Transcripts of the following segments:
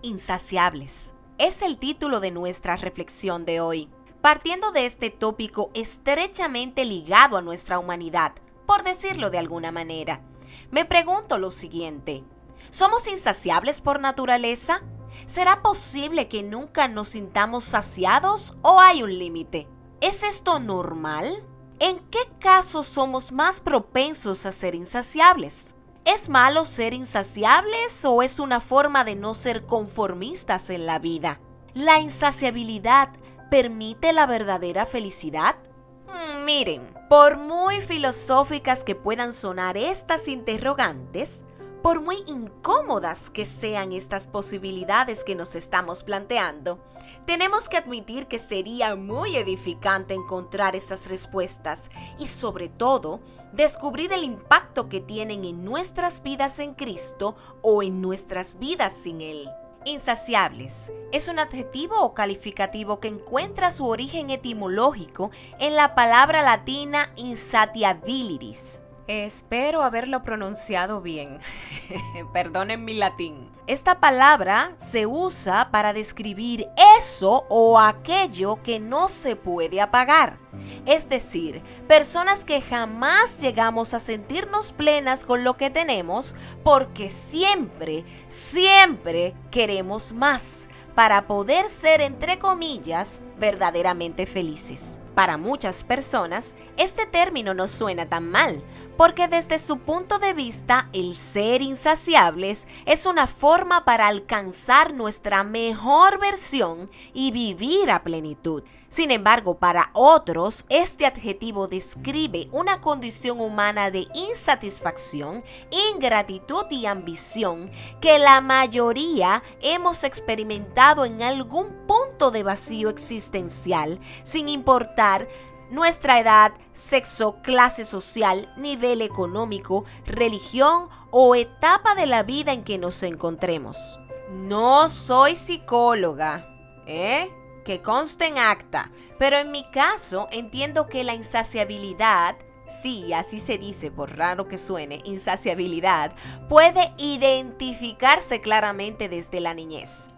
Insaciables. Es el título de nuestra reflexión de hoy. Partiendo de este tópico estrechamente ligado a nuestra humanidad, por decirlo de alguna manera, me pregunto lo siguiente: ¿somos insaciables por naturaleza? ¿Será posible que nunca nos sintamos saciados o hay un límite? ¿Es esto normal? ¿En qué casos somos más propensos a ser insaciables? ¿Es malo ser insaciables o es una forma de no ser conformistas en la vida? ¿La insaciabilidad permite la verdadera felicidad? Miren, por muy filosóficas que puedan sonar estas interrogantes, por muy incómodas que sean estas posibilidades que nos estamos planteando, tenemos que admitir que sería muy edificante encontrar esas respuestas y, sobre todo, descubrir el impacto que tienen en nuestras vidas en Cristo o en nuestras vidas sin Él. Insaciables es un adjetivo o calificativo que encuentra su origen etimológico en la palabra latina insatiabilis. Espero haberlo pronunciado bien. Perdonen mi latín. Esta palabra se usa para describir eso o aquello que no se puede apagar. Es decir, personas que jamás llegamos a sentirnos plenas con lo que tenemos porque siempre queremos más para poder ser, entre comillas, verdaderamente felices. Para muchas personas, este término no suena tan mal, porque desde su punto de vista, el ser insaciables es una forma para alcanzar nuestra mejor versión y vivir a plenitud. Sin embargo, para otros, este adjetivo describe una condición humana de insatisfacción, ingratitud y ambición que la mayoría hemos experimentado en algún punto de vacío existencial, sin importar nuestra edad, sexo, clase social, nivel económico, religión o etapa de la vida en que nos encontremos. No soy psicóloga, que conste en acta, pero en mi caso entiendo que la insaciabilidad, sí, así se dice por raro que suene, insaciabilidad, puede identificarse claramente desde la niñez.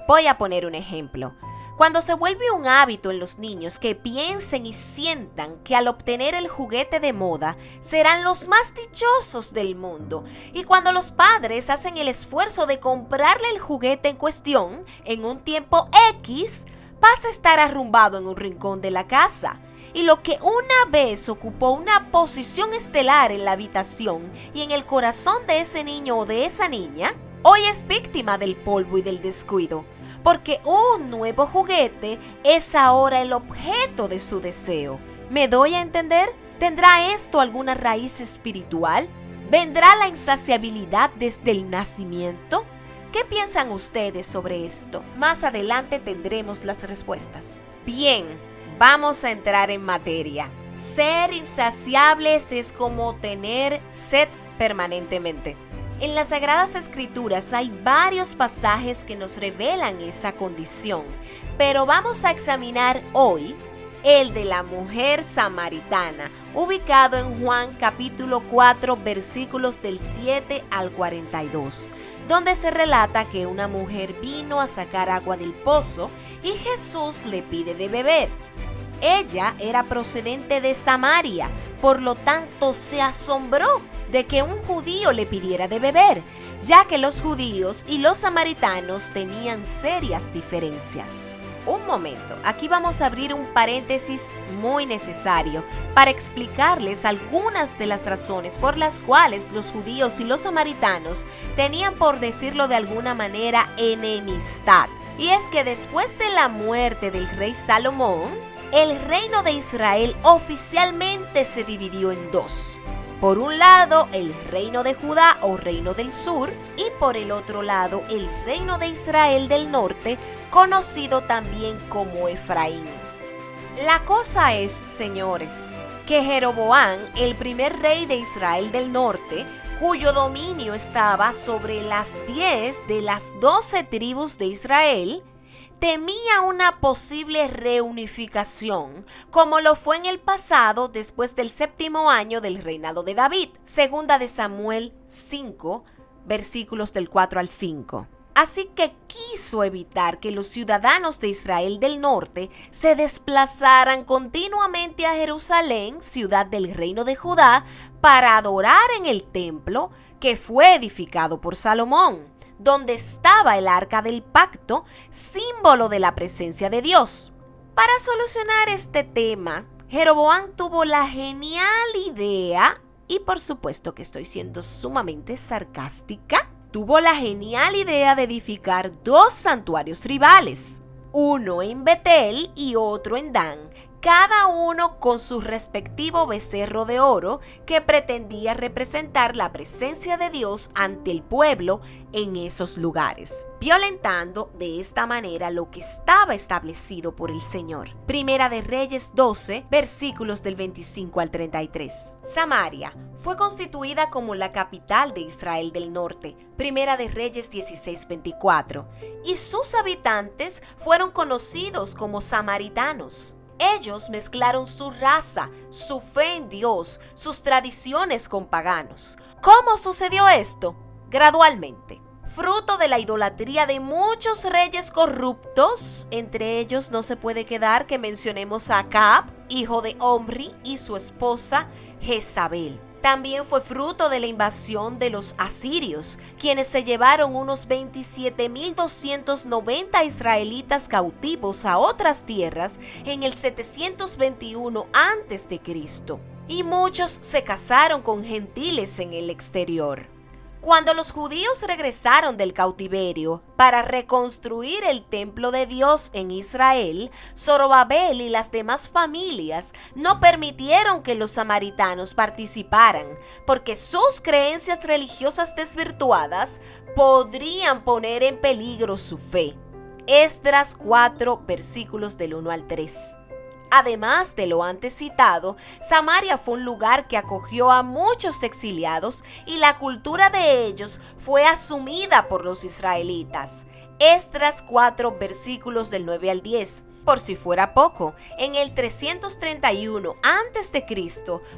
Voy a poner un ejemplo. Cuando se vuelve un hábito en los niños que piensen y sientan que al obtener el juguete de moda serán los más dichosos del mundo, y cuando los padres hacen el esfuerzo de comprarle el juguete en cuestión en un tiempo X, pasa a estar arrumbado en un rincón de la casa. Y lo que una vez ocupó una posición estelar en la habitación y en el corazón de ese niño o de esa niña, hoy es víctima del polvo y del descuido, porque un nuevo juguete es ahora el objeto de su deseo. ¿Me doy a entender? ¿Tendrá esto alguna raíz espiritual? ¿Vendrá la insaciabilidad desde el nacimiento? ¿Qué piensan ustedes sobre esto? Más adelante tendremos las respuestas. Bien, vamos a entrar en materia. Ser insaciables es como tener sed permanentemente. En las Sagradas Escrituras hay varios pasajes que nos revelan esa condición, pero vamos a examinar hoy el de la mujer samaritana, ubicado en Juan capítulo 4, versículos del 7 al 42, donde se relata que una mujer vino a sacar agua del pozo y Jesús le pide de beber. Ella era procedente de Samaria, por lo tanto se asombró de que un judío le pidiera de beber, ya que los judíos y los samaritanos tenían serias diferencias. Un momento, aquí vamos a abrir un paréntesis muy necesario para explicarles algunas de las razones por las cuales los judíos y los samaritanos tenían, por decirlo de alguna manera, enemistad. Y es que después de la muerte del rey Salomón, el reino de Israel oficialmente se dividió en dos. Por un lado, el reino de Judá o reino del sur, y por el otro lado, el reino de Israel del norte, conocido también como Efraín. La cosa es, señores, que Jeroboam, el primer rey de Israel del norte, cuyo dominio estaba sobre las 10 de las 12 tribus de Israel, temía una posible reunificación, como lo fue en el pasado después del 7º año del reinado de David. Segunda de Samuel 5, versículos del 4 al 5. Así que quiso evitar que los ciudadanos de Israel del norte se desplazaran continuamente a Jerusalén, ciudad del reino de Judá, para adorar en el templo que fue edificado por Salomón, donde estaba el arca del pacto, símbolo de la presencia de Dios. Para solucionar este tema, Jeroboam tuvo la genial idea, y por supuesto que estoy siendo sumamente sarcástica, tuvo la genial idea de edificar dos santuarios rivales, uno en Betel y otro en Dan, cada uno con su respectivo becerro de oro que pretendía representar la presencia de Dios ante el pueblo en esos lugares, violentando de esta manera lo que estaba establecido por el Señor. Primera de Reyes 12, versículos del 25 al 33. Samaria fue constituida como la capital de Israel del norte, Primera de Reyes 16, 24, y sus habitantes fueron conocidos como samaritanos. Ellos mezclaron su raza, su fe en Dios, sus tradiciones con paganos. ¿Cómo sucedió esto? Gradualmente. Fruto de la idolatría de muchos reyes corruptos, entre ellos no se puede quedar que mencionemos a Acab, hijo de Omri, y su esposa Jezabel. También fue fruto de la invasión de los asirios, quienes se llevaron unos 27.290 israelitas cautivos a otras tierras en el 721 a.C. Y muchos se casaron con gentiles en el exterior. Cuando los judíos regresaron del cautiverio para reconstruir el templo de Dios en Israel, Zorobabel y las demás familias no permitieron que los samaritanos participaran, porque sus creencias religiosas desvirtuadas podrían poner en peligro su fe. Esdras 4, versículos del 1 al 3. Además de lo antes citado, Samaria fue un lugar que acogió a muchos exiliados y la cultura de ellos fue asumida por los israelitas. Esdras 4, versículos del 9 al 10. Por si fuera poco, en el 331 a.C.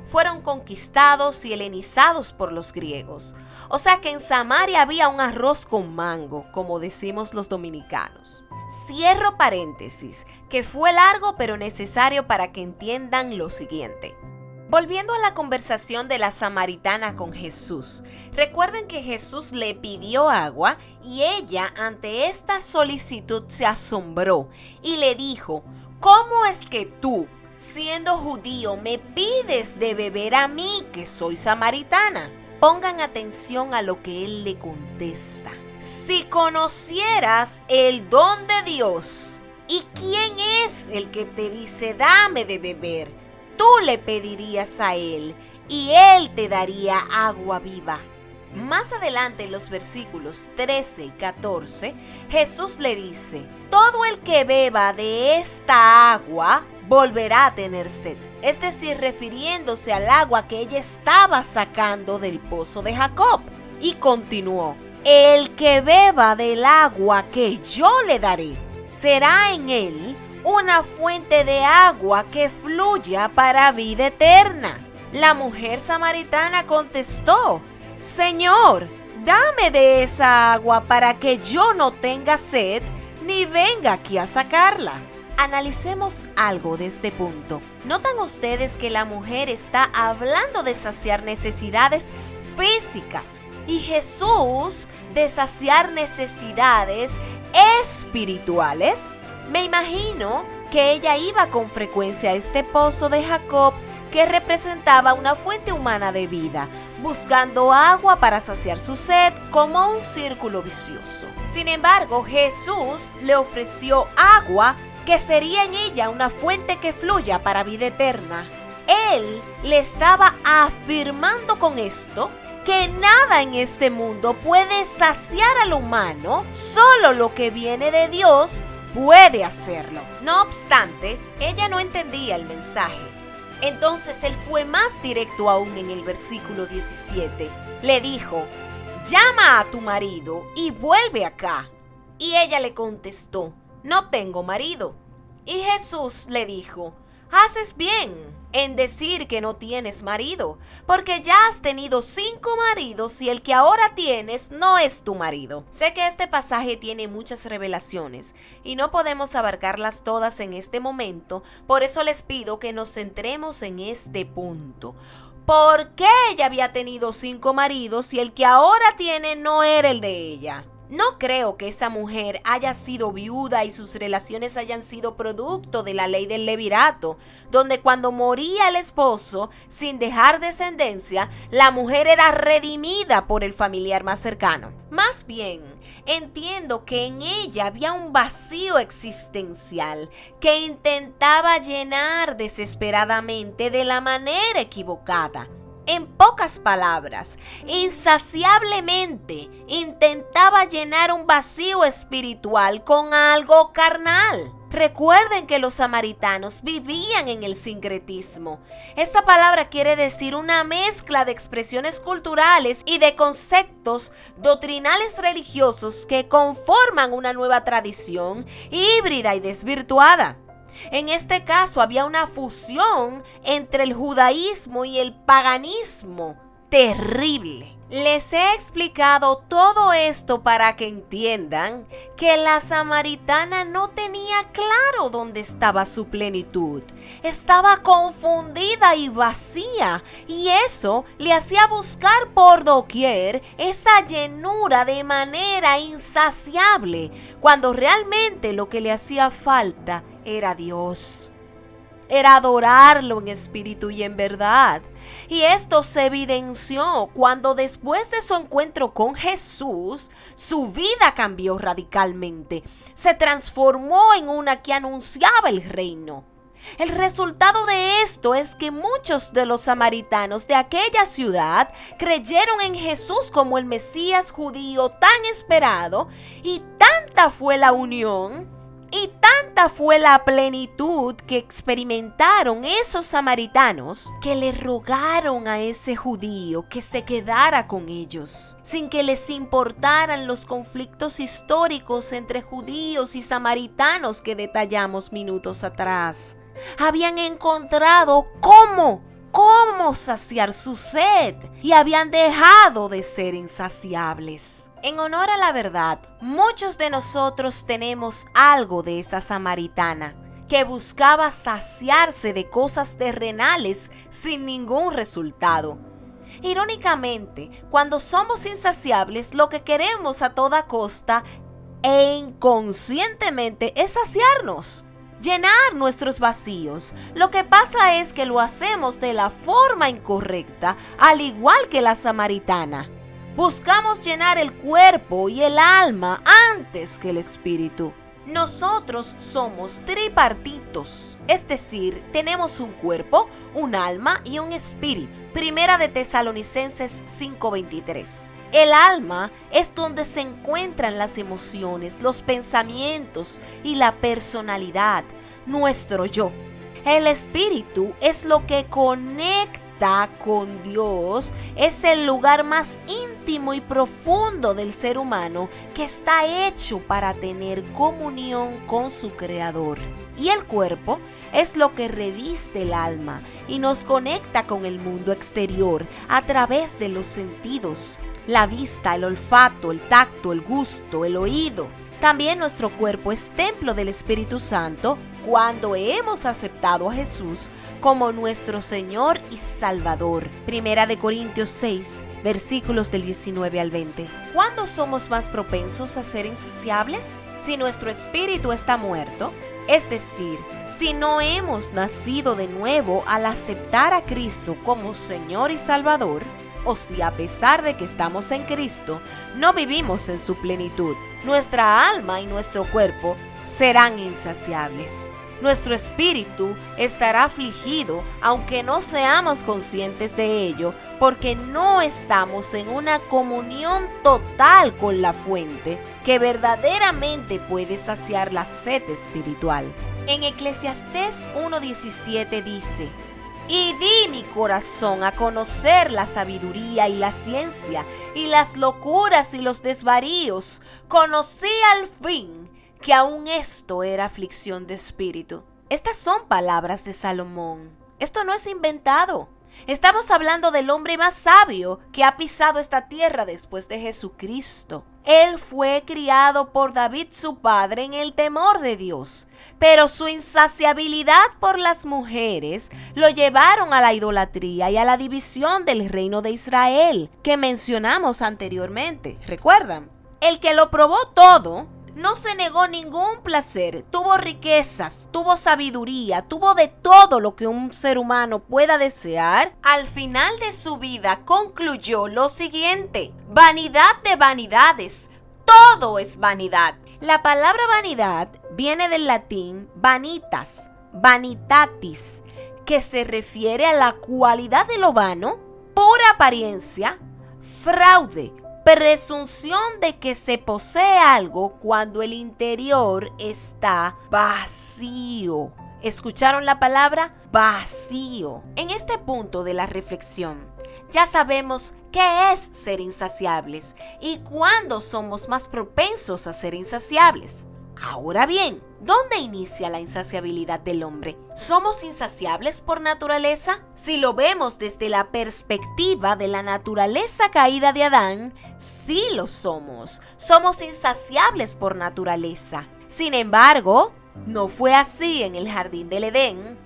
fueron conquistados y helenizados por los griegos. O sea que en Samaria había un arroz con mango, como decimos los dominicanos. Cierro paréntesis, que fue largo pero necesario para que entiendan lo siguiente. Volviendo a la conversación de la samaritana con Jesús, recuerden que Jesús le pidió agua y ella ante esta solicitud se asombró y le dijo: ¿cómo es que tú, siendo judío, me pides de beber a mí, que soy samaritana? Pongan atención a lo que él le contesta. Si conocieras el don de Dios y quién es el que te dice dame de beber, tú le pedirías a él y él te daría agua viva. Más adelante en los versículos 13 y 14, Jesús le dice: todo el que beba de esta agua volverá a tener sed. Es decir, refiriéndose al agua que ella estaba sacando del pozo de Jacob. Y continuó: el que beba del agua que yo le daré, será en él una fuente de agua que fluya para vida eterna. La mujer samaritana contestó: Señor, dame de esa agua para que yo no tenga sed ni venga aquí a sacarla. Analicemos algo de este punto. ¿Notan ustedes que la mujer está hablando de saciar necesidades físicas y Jesús de saciar necesidades espirituales? Me imagino que ella iba con frecuencia a este pozo de Jacob, que representaba una fuente humana de vida, buscando agua para saciar su sed, como un círculo vicioso. Sin embargo, Jesús le ofreció agua que sería en ella una fuente que fluya para vida eterna. Él le estaba afirmando con esto que nada en este mundo puede saciar al humano, solo lo que viene de Dios puede hacerlo. No obstante, ella no entendía el mensaje. Entonces él fue más directo aún en el versículo 17. Le dijo: llama a tu marido y vuelve acá. Y ella le contestó: no tengo marido. Y Jesús le dijo: Haces bien en decir que no tienes marido, porque ya has tenido 5 maridos y el que ahora tienes no es tu marido. Sé que este pasaje tiene muchas revelaciones y no podemos abarcarlas todas en este momento, por eso les pido que nos centremos en este punto. ¿Por qué ella había tenido 5 maridos y el que ahora tiene no era el de ella? No creo que esa mujer haya sido viuda y sus relaciones hayan sido producto de la ley del levirato, donde cuando moría el esposo sin dejar descendencia, la mujer era redimida por el familiar más cercano. Más bien, entiendo que en ella había un vacío existencial que intentaba llenar desesperadamente de la manera equivocada. En pocas palabras, insaciablemente intentaba llenar un vacío espiritual con algo carnal. Recuerden que los samaritanos vivían en el sincretismo. Esta palabra quiere decir una mezcla de expresiones culturales y de conceptos doctrinales religiosos que conforman una nueva tradición híbrida y desvirtuada. En este caso había una fusión entre el judaísmo y el paganismo terrible. Les he explicado todo esto para que entiendan que la samaritana no tenía claro dónde estaba su plenitud. Estaba confundida y vacía, y eso le hacía buscar por doquier esa llenura de manera insaciable, cuando realmente lo que le hacía falta era Dios. Era adorarlo en espíritu y en verdad. Y esto se evidenció cuando después de su encuentro con Jesús, su vida cambió radicalmente. Se transformó en una que anunciaba el reino. El resultado de esto es que muchos de los samaritanos de aquella ciudad creyeron en Jesús como el Mesías judío tan esperado, y tanta fue la unión y tanta fue la plenitud que experimentaron esos samaritanos que le rogaron a ese judío que se quedara con ellos, sin que les importaran los conflictos históricos entre judíos y samaritanos que detallamos minutos atrás. Habían encontrado cómo saciar su sed y habían dejado de ser insaciables. En honor a la verdad, muchos de nosotros tenemos algo de esa samaritana que buscaba saciarse de cosas terrenales sin ningún resultado. Irónicamente, cuando somos insaciables, lo que queremos a toda costa e inconscientemente es saciarnos, llenar nuestros vacíos. Lo que pasa es que lo hacemos de la forma incorrecta, al igual que la samaritana. Buscamos llenar el cuerpo y el alma antes que el espíritu. Nosotros somos tripartitos, es decir, tenemos un cuerpo, un alma y un espíritu. Primera de Tesalonicenses 5:23. El alma es donde se encuentran las emociones, los pensamientos y la personalidad, nuestro yo. El espíritu es lo que conecta con Dios, es el lugar más íntimo y profundo del ser humano que está hecho para tener comunión con su Creador. Y el cuerpo es lo que reviste el alma y nos conecta con el mundo exterior a través de los sentidos: la vista, el olfato, el tacto, el gusto, el oído. También nuestro cuerpo es templo del Espíritu Santo cuando hemos aceptado a Jesús como nuestro Señor y Salvador. Primera de Corintios 6, versículos del 19 al 20. ¿Cuándo somos más propensos a ser insaciables? Si nuestro espíritu está muerto, es decir, si no hemos nacido de nuevo al aceptar a Cristo como Señor y Salvador, o si a pesar de que estamos en Cristo, no vivimos en su plenitud. Nuestra alma y nuestro cuerpo serán insaciables. Nuestro espíritu estará afligido, aunque no seamos conscientes de ello, porque no estamos en una comunión total con la fuente que verdaderamente puede saciar la sed espiritual. En Eclesiastés 1:17 dice: y di mi corazón a conocer la sabiduría y la ciencia, y las locuras y los desvaríos. Conocí al fin que aún esto era aflicción de espíritu. Estas son palabras de Salomón. Esto no es inventado. Estamos hablando del hombre más sabio que ha pisado esta tierra después de Jesucristo. Él fue criado por David su padre en el temor de Dios, pero su insaciabilidad por las mujeres lo llevaron a la idolatría y a la división del reino de Israel, que mencionamos anteriormente. ¿Recuerdan? El que lo probó todo no se negó ningún placer, tuvo riquezas, tuvo sabiduría, tuvo de todo lo que un ser humano pueda desear. Al final de su vida concluyó lo siguiente: vanidad de vanidades, todo es vanidad. La palabra vanidad viene del latín vanitas, vanitatis, que se refiere a la cualidad de lo vano, pura apariencia, fraude, presunción de que se posee algo cuando el interior está vacío. ¿Escucharon la palabra? Vacío. En este punto de la reflexión, ya sabemos qué es ser insaciables y cuándo somos más propensos a ser insaciables. Ahora bien, ¿dónde inicia la insaciabilidad del hombre? ¿Somos insaciables por naturaleza? Si lo vemos desde la perspectiva de la naturaleza caída de Adán, sí lo somos. Somos insaciables por naturaleza. Sin embargo, no fue así en el jardín del Edén.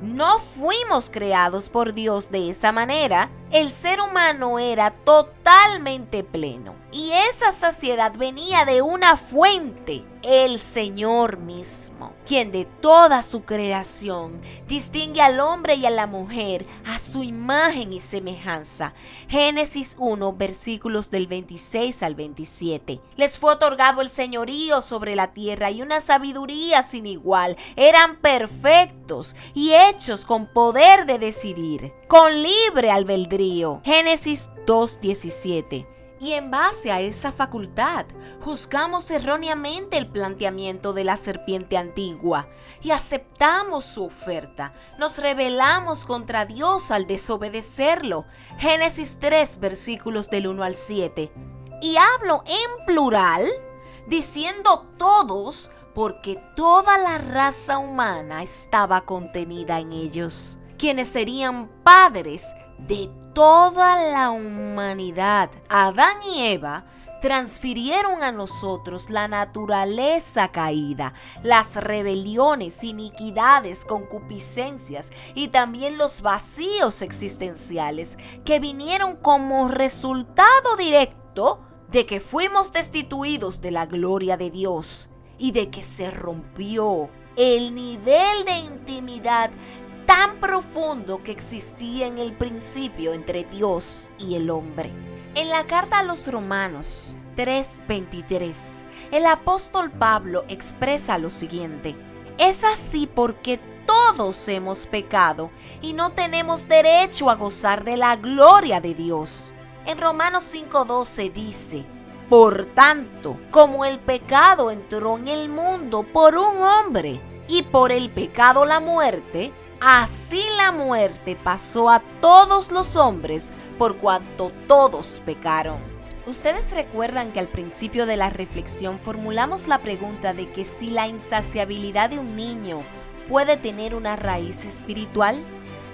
No fuimos creados por Dios de esa manera. El ser humano era totalmente pleno y esa saciedad venía de una fuente, el Señor mismo, quien de toda su creación distingue al hombre y a la mujer a su imagen y semejanza. Génesis 1, versículos del 26 al 27. Les fue otorgado el señorío sobre la tierra y una sabiduría sin igual. Eran perfectos y hechos con poder de decidir, con libre albedrío. Génesis 2:17. Y en base a esa facultad, juzgamos erróneamente el planteamiento de la serpiente antigua y aceptamos su oferta. Nos rebelamos contra Dios al desobedecerlo. Génesis 3, versículos del 1 al 7. Y hablo en plural, diciendo todos, porque toda la raza humana estaba contenida en ellos, quienes serían padres de toda la humanidad. Adán y Eva transfirieron a nosotros la naturaleza caída, las rebeliones, iniquidades, concupiscencias y también los vacíos existenciales que vinieron como resultado directo de que fuimos destituidos de la gloria de Dios y de que se rompió el nivel de intimidad tan profundo que existía en el principio entre Dios y el hombre. En la carta a los Romanos 3:23, el apóstol Pablo expresa lo siguiente: es así porque todos hemos pecado y no tenemos derecho a gozar de la gloria de Dios. En Romanos 5:12 dice: por tanto, como el pecado entró en el mundo por un hombre y por el pecado la muerte, así la muerte pasó a todos los hombres por cuanto todos pecaron. Ustedes recuerdan que al principio de la reflexión formulamos la pregunta de que si la insaciabilidad de un niño puede tener una raíz espiritual.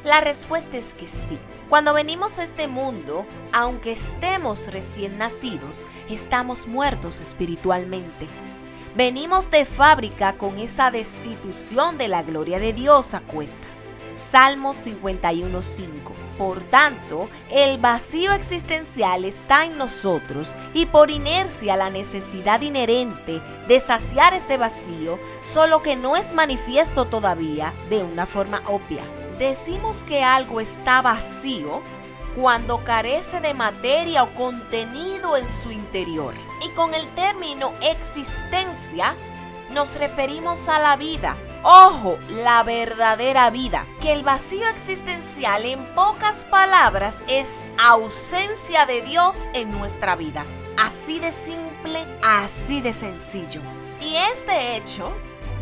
La respuesta es que sí. Cuando venimos a este mundo, aunque estemos recién nacidos, estamos muertos espiritualmente. Venimos de fábrica con esa destitución de la gloria de Dios a cuestas. Salmos 51:5. Por tanto, el vacío existencial está en nosotros y por inercia la necesidad inherente de saciar ese vacío, solo que no es manifiesto todavía de una forma obvia. Decimos que algo está vacío cuando carece de materia o contenido en su interior. Y con el término existencia nos referimos a la vida. Ojo, la verdadera vida. Que el vacío existencial, en pocas palabras, es ausencia de Dios en nuestra vida. Así de simple, así de sencillo. Y este hecho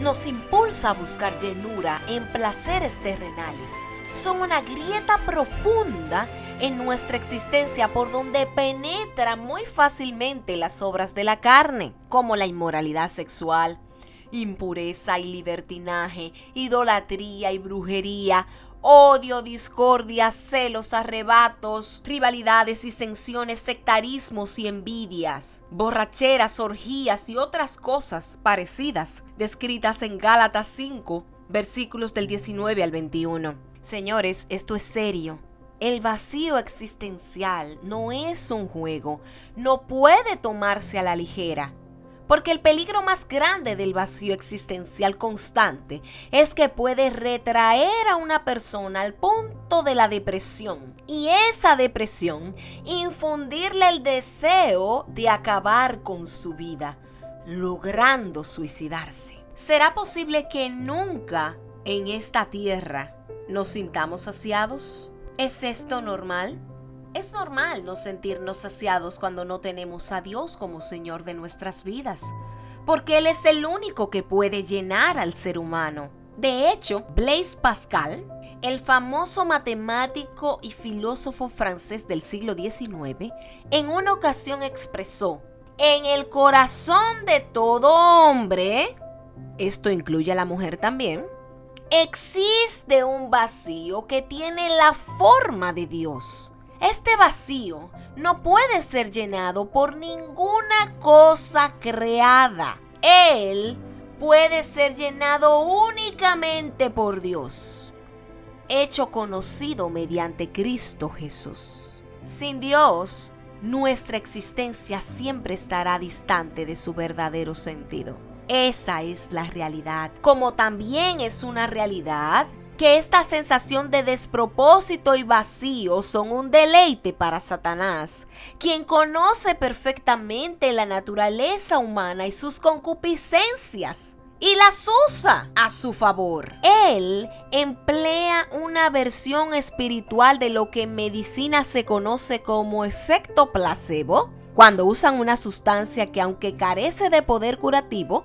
nos impulsa a buscar llenura en placeres terrenales. Son una grieta profunda en nuestra existencia por donde penetran muy fácilmente las obras de la carne, como la inmoralidad sexual, impureza y libertinaje, idolatría y brujería, odio, discordia, celos, arrebatos, rivalidades, disensiones, sectarismos y envidias, borracheras, orgías y otras cosas parecidas, descritas en Gálatas 5, versículos del 19 al 21. Señores, esto es serio. El vacío existencial no es un juego, no puede tomarse a la ligera. Porque el peligro más grande del vacío existencial constante es que puede retraer a una persona al punto de la depresión. Y esa depresión infundirle el deseo de acabar con su vida, logrando suicidarse. ¿Será posible que nunca en esta tierra nos sintamos saciados? ¿Es esto normal? Es normal no sentirnos saciados cuando no tenemos a Dios como Señor de nuestras vidas, porque Él es el único que puede llenar al ser humano. De hecho, Blaise Pascal, el famoso matemático y filósofo francés del siglo XIX, en una ocasión expresó: en el corazón de todo hombre, esto incluye a la mujer también, existe un vacío que tiene la forma de Dios. Este vacío no puede ser llenado por ninguna cosa creada. Él puede ser llenado únicamente por Dios, hecho conocido mediante Cristo Jesús. Sin Dios, nuestra existencia siempre estará distante de su verdadero sentido. Esa es la realidad. Como también es una realidad que esta sensación de despropósito y vacío son un deleite para Satanás, quien conoce perfectamente la naturaleza humana y sus concupiscencias, y las usa a su favor. Él emplea una versión espiritual de lo que en medicina se conoce como efecto placebo, cuando usan una sustancia que, aunque carece de poder curativo,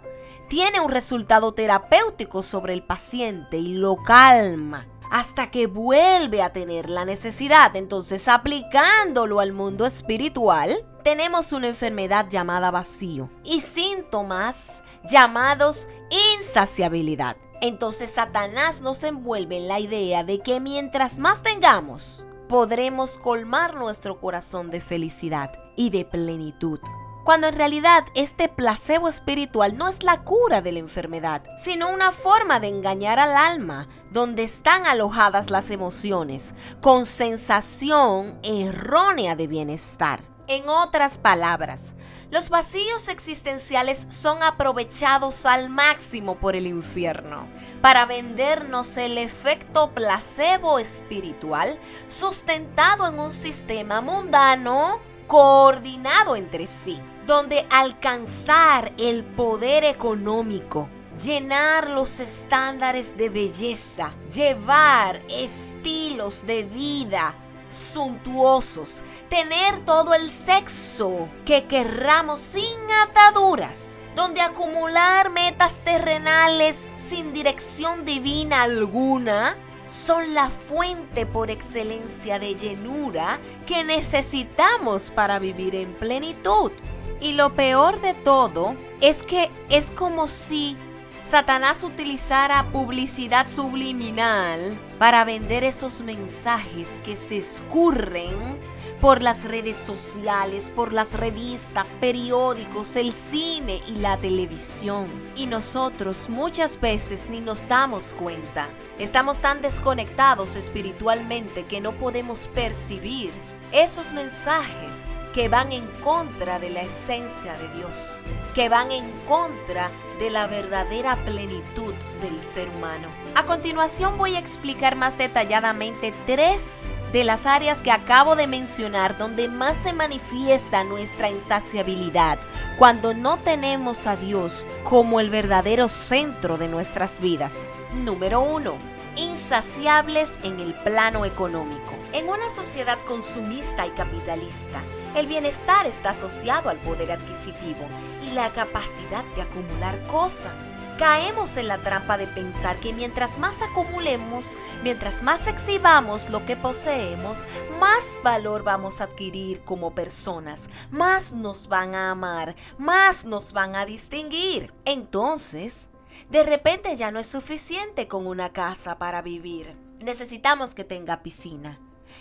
tiene un resultado terapéutico sobre el paciente y lo calma hasta que vuelve a tener la necesidad. Entonces, aplicándolo al mundo espiritual, tenemos una enfermedad llamada vacío y síntomas llamados insaciabilidad. Entonces, Satanás nos envuelve en la idea de que mientras más tengamos, podremos colmar nuestro corazón de felicidad y de plenitud, cuando en realidad este placebo espiritual no es la cura de la enfermedad, sino una forma de engañar al alma, donde están alojadas las emociones, con sensación errónea de bienestar. En otras palabras, los vacíos existenciales son aprovechados al máximo por el infierno para vendernos el efecto placebo espiritual sustentado en un sistema mundano coordinado entre sí, donde alcanzar el poder económico, llenar los estándares de belleza, llevar estilos de vida suntuosos, tener todo el sexo que querramos sin ataduras, donde acumular metas terrenales sin dirección divina alguna son la fuente por excelencia de llenura que necesitamos para vivir en plenitud. Y lo peor de todo es que es como si Satanás utilizara publicidad subliminal para vender esos mensajes que se escurren por las redes sociales, por las revistas, periódicos, el cine y la televisión. Y nosotros muchas veces ni nos damos cuenta. Estamos tan desconectados espiritualmente que no podemos percibir esos mensajes que van en contra de la esencia de Dios, que van en contra de la verdadera plenitud del ser humano. A continuación voy a explicar más detalladamente 3 de las áreas que acabo de mencionar donde más se manifiesta nuestra insaciabilidad cuando no tenemos a Dios como el verdadero centro de nuestras vidas. Número 1. Insaciables en el plano económico. En una sociedad consumista y capitalista, el bienestar está asociado al poder adquisitivo y la capacidad de acumular cosas. Caemos en la trampa de pensar que mientras más acumulemos, mientras más exhibamos lo que poseemos, más valor vamos a adquirir como personas, más nos van a amar, más nos van a distinguir. Entonces, De repente ya no es suficiente con una casa para vivir. Necesitamos que tenga piscina,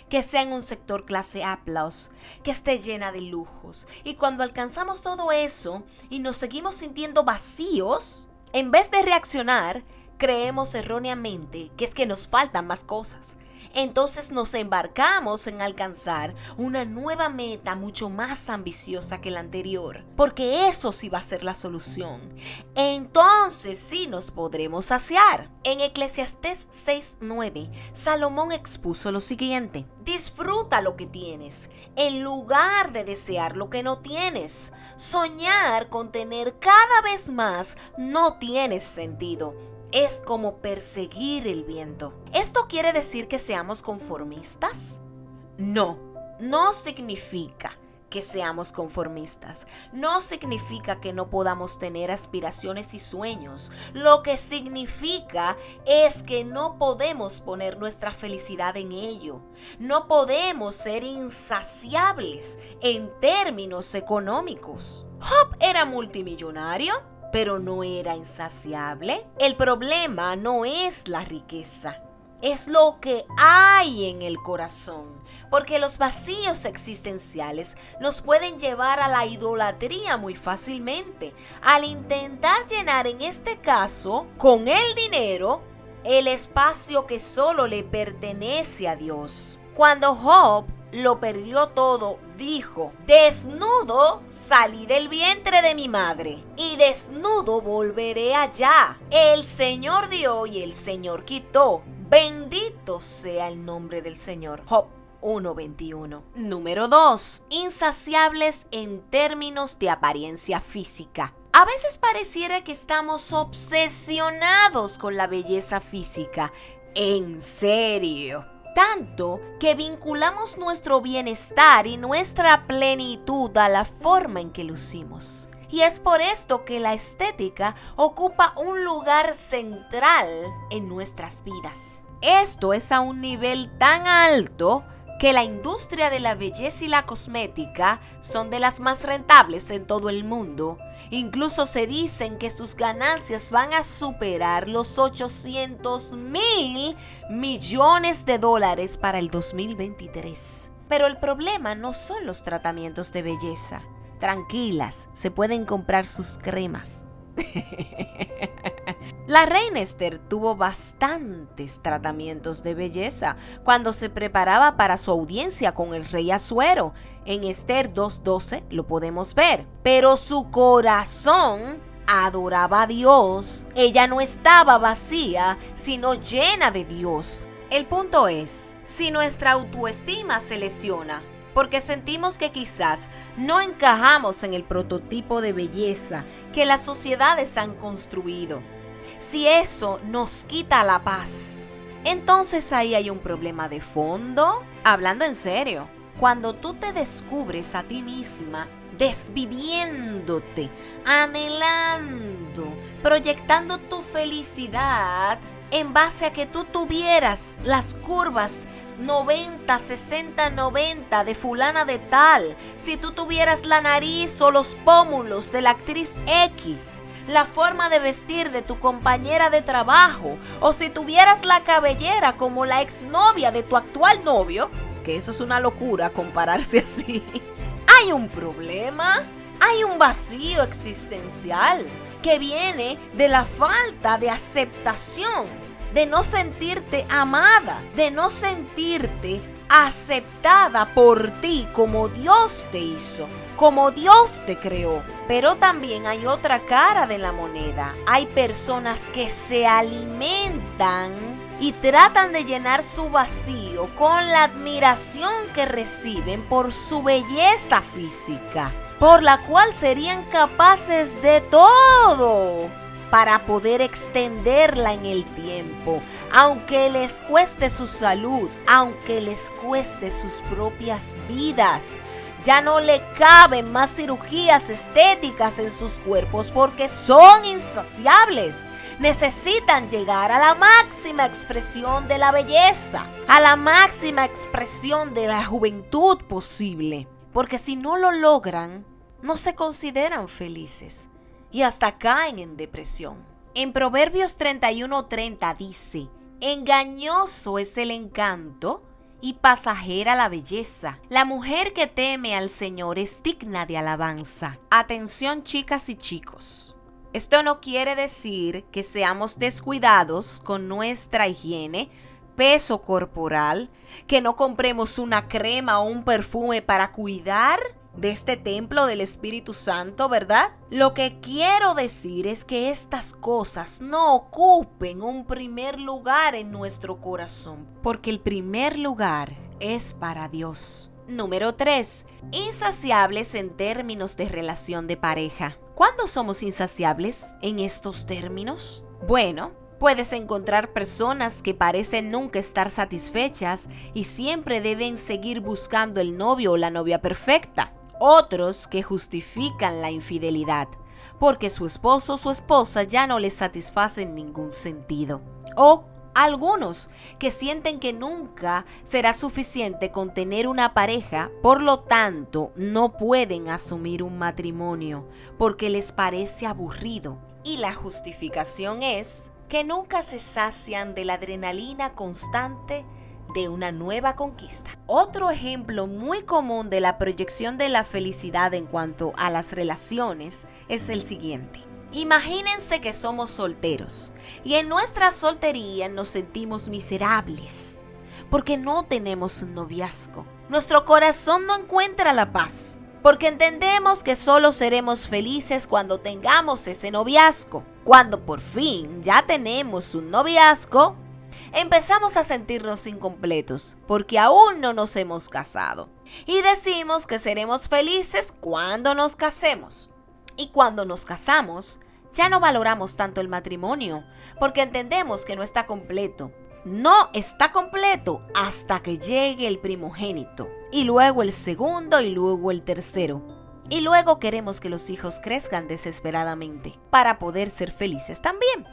que sea en un sector clase A+, que esté llena de lujos. Y cuando alcanzamos todo eso y nos seguimos sintiendo vacíos, en vez de reaccionar, creemos erróneamente que es que nos faltan más cosas. Entonces nos embarcamos en alcanzar una nueva meta mucho más ambiciosa que la anterior, porque eso sí va a ser la solución. Entonces sí nos podremos saciar. En Eclesiastés 6:9, Salomón expuso lo siguiente: disfruta lo que tienes, en lugar de desear lo que no tienes. Soñar con tener cada vez más no tiene sentido. Es como perseguir el viento. ¿Esto quiere decir que seamos conformistas? No, no significa que seamos conformistas. No significa que no podamos tener aspiraciones y sueños. Lo que significa es que no podemos poner nuestra felicidad en ello. No podemos ser insaciables en términos económicos. Job era multimillonario, pero no era insaciable. El problema no es la riqueza, es lo que hay en el corazón, porque los vacíos existenciales nos pueden llevar a la idolatría muy fácilmente, al intentar llenar, en este caso, con el dinero, el espacio que solo le pertenece a Dios. Cuando Job lo perdió todo, dijo: desnudo salí del vientre de mi madre, y desnudo volveré allá. El Señor dio y el Señor quitó. Bendito sea el nombre del Señor. Job 1:21. Número 2. Insaciables en términos de apariencia física. A veces pareciera que estamos obsesionados con la belleza física. En serio. Tanto que vinculamos nuestro bienestar y nuestra plenitud a la forma en que lucimos. Y es por esto que la estética ocupa un lugar central en nuestras vidas. Esto es a un nivel tan alto que la industria de la belleza y la cosmética son de las más rentables en todo el mundo. Incluso se dicen que sus ganancias van a superar los 800,000 millones de dólares para el 2023. Pero el problema no son los tratamientos de belleza. Tranquilas, se pueden comprar sus cremas. La reina Esther tuvo bastantes tratamientos de belleza cuando se preparaba para su audiencia con el rey Asuero. En Esther 2:12 lo podemos ver. Pero su corazón adoraba a Dios. Ella no estaba vacía, sino llena de Dios. El punto es, si nuestra autoestima se lesiona, porque sentimos que quizás no encajamos en el prototipo de belleza que las sociedades han construido, si eso nos quita la paz, entonces ahí hay un problema de fondo. Hablando en serio, cuando tú te descubres a ti misma desviviéndote, anhelando, proyectando tu felicidad en base a que tú tuvieras las curvas 90, 60, 90 de fulana de tal, si tú tuvieras la nariz o los pómulos de la actriz X, la forma de vestir de tu compañera de trabajo, o si tuvieras la cabellera como la exnovia de tu actual novio, que eso es una locura compararse así, hay un problema, hay un vacío existencial que viene de la falta de aceptación, de no sentirte amada, de no sentirte aceptada por ti como Dios te hizo, como Dios te creó. Pero también hay otra cara de la moneda. Hay personas que se alimentan y tratan de llenar su vacío con la admiración que reciben por su belleza física, por la cual serían capaces de todo para poder extenderla en el tiempo, aunque les cueste su salud, aunque les cueste sus propias vidas. Ya no le caben más cirugías estéticas en sus cuerpos porque son insaciables. Necesitan llegar a la máxima expresión de la belleza, a la máxima expresión de la juventud posible. Porque si no lo logran, no se consideran felices y hasta caen en depresión. En Proverbios 31:30 dice: engañoso es el encanto y pasajera la belleza. La mujer que teme al Señor es digna de alabanza. Atención, chicas y chicos. Esto no quiere decir que seamos descuidados con nuestra higiene, peso corporal, que no compremos una crema o un perfume para cuidar de este templo del Espíritu Santo, ¿verdad? Lo que quiero decir es que estas cosas no ocupen un primer lugar en nuestro corazón, porque el primer lugar es para Dios. Número 3. Insaciables en términos de relación de pareja. ¿Cuándo somos insaciables en estos términos? Bueno, puedes encontrar personas que parecen nunca estar satisfechas y siempre deben seguir buscando el novio o la novia perfecta. Otros que justifican la infidelidad porque su esposo o su esposa ya no les satisface en ningún sentido. O algunos que sienten que nunca será suficiente con tener una pareja, por lo tanto no pueden asumir un matrimonio porque les parece aburrido. Y la justificación es que nunca se sacian de la adrenalina constante de una nueva conquista. Otro ejemplo muy común de la proyección de la felicidad en cuanto a las relaciones es el siguiente. Imagínense que somos solteros y en nuestra soltería nos sentimos miserables porque no tenemos un noviazgo. Nuestro corazón no encuentra la paz porque entendemos que solo seremos felices cuando tengamos ese noviazgo. Cuando por fin ya tenemos un noviazgo, empezamos a sentirnos incompletos porque aún no nos hemos casado. Y decimos que seremos felices cuando nos casemos. Y cuando nos casamos, ya no valoramos tanto el matrimonio porque entendemos que no está completo. No está completo hasta que llegue el primogénito, y luego el segundo y luego el tercero. Y luego queremos que los hijos crezcan desesperadamente para poder ser felices también.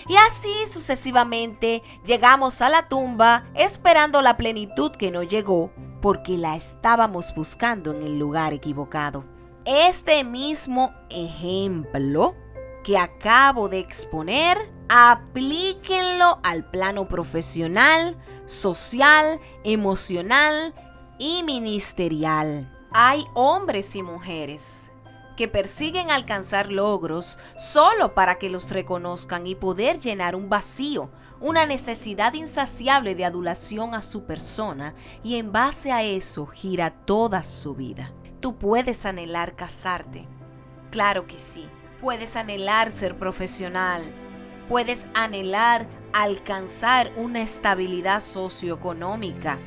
Y así sucesivamente llegamos a la tumba esperando la plenitud que no llegó porque la estábamos buscando en el lugar equivocado. Este mismo ejemplo que acabo de exponer, aplíquenlo al plano profesional, social, emocional y ministerial. Hay hombres y mujeres que persiguen alcanzar logros solo para que los reconozcan y poder llenar un vacío, una necesidad insaciable de adulación a su persona, y en base a eso gira toda su vida. Tú puedes anhelar casarte, claro que sí. Puedes anhelar ser profesional, puedes anhelar alcanzar una estabilidad socioeconómica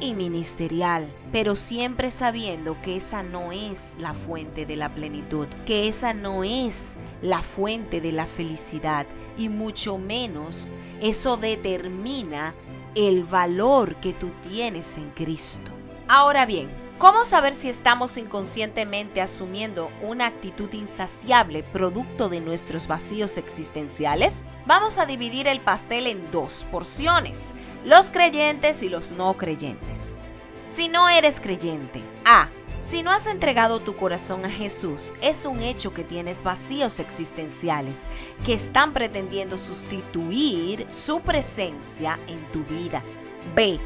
y ministerial, pero siempre sabiendo que esa no es la fuente de la plenitud, que esa no es la fuente de la felicidad, y mucho menos eso determina el valor que tú tienes en Cristo. Ahora bien, ¿cómo saber si estamos inconscientemente asumiendo una actitud insaciable producto de nuestros vacíos existenciales? Vamos a dividir el pastel en dos porciones: los creyentes y los no creyentes. Si no eres creyente, si no has entregado tu corazón a Jesús, es un hecho que tienes vacíos existenciales que están pretendiendo sustituir su presencia en tu vida. B.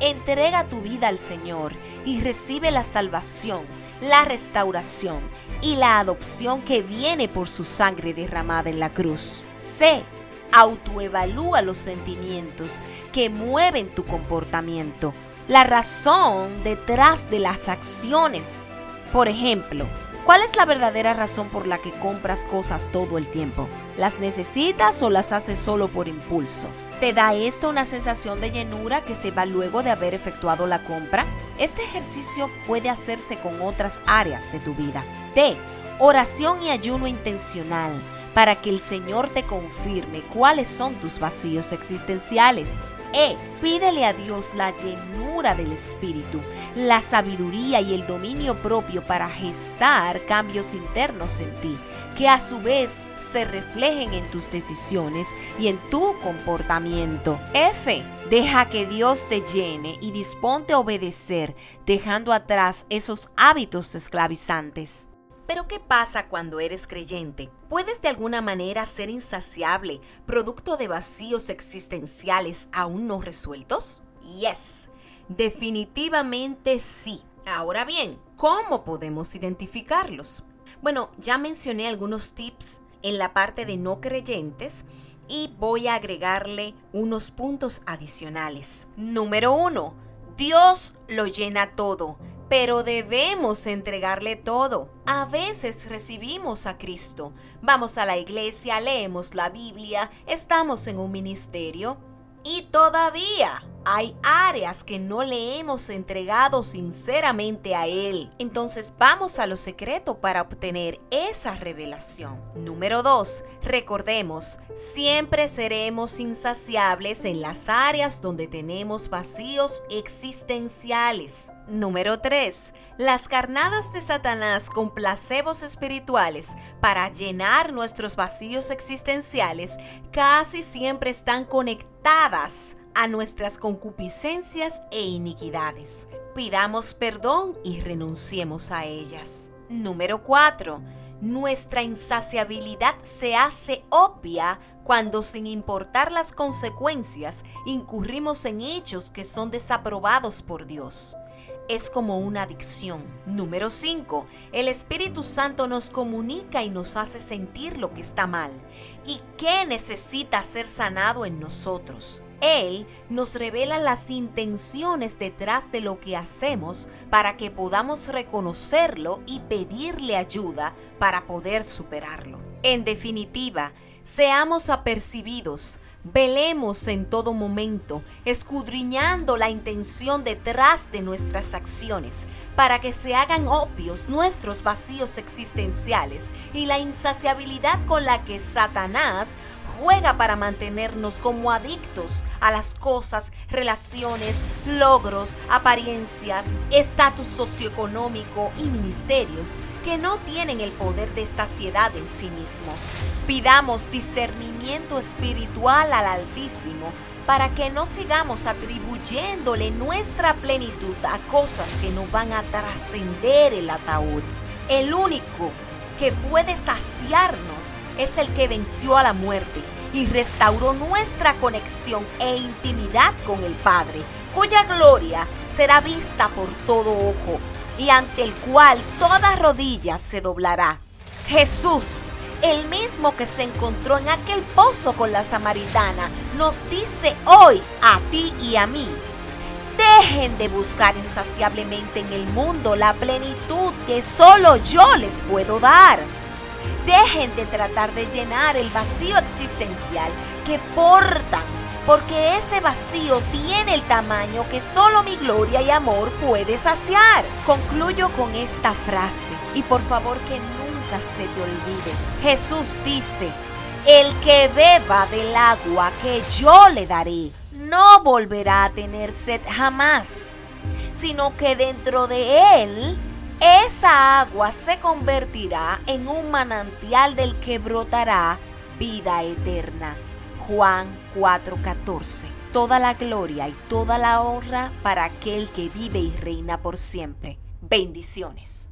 Entrega tu vida al Señor y recibe la salvación, la restauración y la adopción que viene por su sangre derramada en la cruz. C. Autoevalúa los sentimientos que mueven tu comportamiento, la razón detrás de las acciones. Por ejemplo, ¿cuál es la verdadera razón por la que compras cosas todo el tiempo? ¿Las necesitas o las haces solo por impulso? ¿Te da esto una sensación de llenura que se va luego de haber efectuado la compra? Este ejercicio puede hacerse con otras áreas de tu vida. D. Oración y ayuno intencional para que el Señor te confirme cuáles son tus vacíos existenciales. E. Pídele a Dios la llenura del Espíritu, la sabiduría y el dominio propio para gestar cambios internos en ti, que a su vez se reflejen en tus decisiones y en tu comportamiento. F. Deja que Dios te llene y disponte a obedecer, dejando atrás esos hábitos esclavizantes. Pero ¿qué pasa cuando eres creyente? ¿Puedes de alguna manera ser insaciable, producto de vacíos existenciales aún no resueltos? Yes, definitivamente sí. Ahora bien, ¿cómo podemos identificarlos? Bueno, ya mencioné algunos tips en la parte de no creyentes y voy a agregarle unos puntos adicionales. Número 1. Dios lo llena todo, pero debemos entregarle todo. A veces recibimos a Cristo, vamos a la iglesia, leemos la Biblia, estamos en un ministerio y todavía hay áreas que no le hemos entregado sinceramente a Él. Entonces vamos a lo secreto para obtener esa revelación. Número 2. Recordemos, siempre seremos insaciables en las áreas donde tenemos vacíos existenciales. Número 3. Las carnadas de Satanás con placebos espirituales para llenar nuestros vacíos existenciales casi siempre están conectadas a nuestras concupiscencias e iniquidades. Pidamos perdón y renunciemos a ellas. Número 4. Nuestra insaciabilidad se hace obvia cuando, sin importar las consecuencias, incurrimos en hechos que son desaprobados por Dios. Es como una adicción. Número 5. El Espíritu Santo nos comunica y nos hace sentir lo que está mal y qué necesita ser sanado en nosotros. Él nos revela las intenciones detrás de lo que hacemos para que podamos reconocerlo y pedirle ayuda para poder superarlo. En definitiva, seamos apercibidos, velemos en todo momento, escudriñando la intención detrás de nuestras acciones, para que se hagan obvios nuestros vacíos existenciales y la insaciabilidad con la que Satanás juega para mantenernos como adictos a las cosas, relaciones, logros, apariencias, estatus socioeconómico y ministerios que no tienen el poder de saciedad en sí mismos. Pidamos discernimiento espiritual al Altísimo para que no sigamos atribuyéndole nuestra plenitud a cosas que no van a trascender el ataúd. El único que puede saciarnos es el que venció a la muerte y restauró nuestra conexión e intimidad con el Padre, cuya gloria será vista por todo ojo y ante el cual toda rodilla se doblará. Jesús, el mismo que se encontró en aquel pozo con la samaritana, nos dice hoy a ti y a mí: dejen de buscar insaciablemente en el mundo la plenitud que solo yo les puedo dar. Dejen de tratar de llenar el vacío existencial que portan, porque ese vacío tiene el tamaño que solo mi gloria y amor puede saciar. Concluyo con esta frase y por favor que nunca se te olvide. Jesús dice: el que beba del agua que yo le daré no volverá a tener sed jamás, sino que dentro de él esa agua se convertirá en un manantial del que brotará vida eterna. Juan 4:14. Toda la gloria y toda la honra para aquel que vive y reina por siempre. Bendiciones.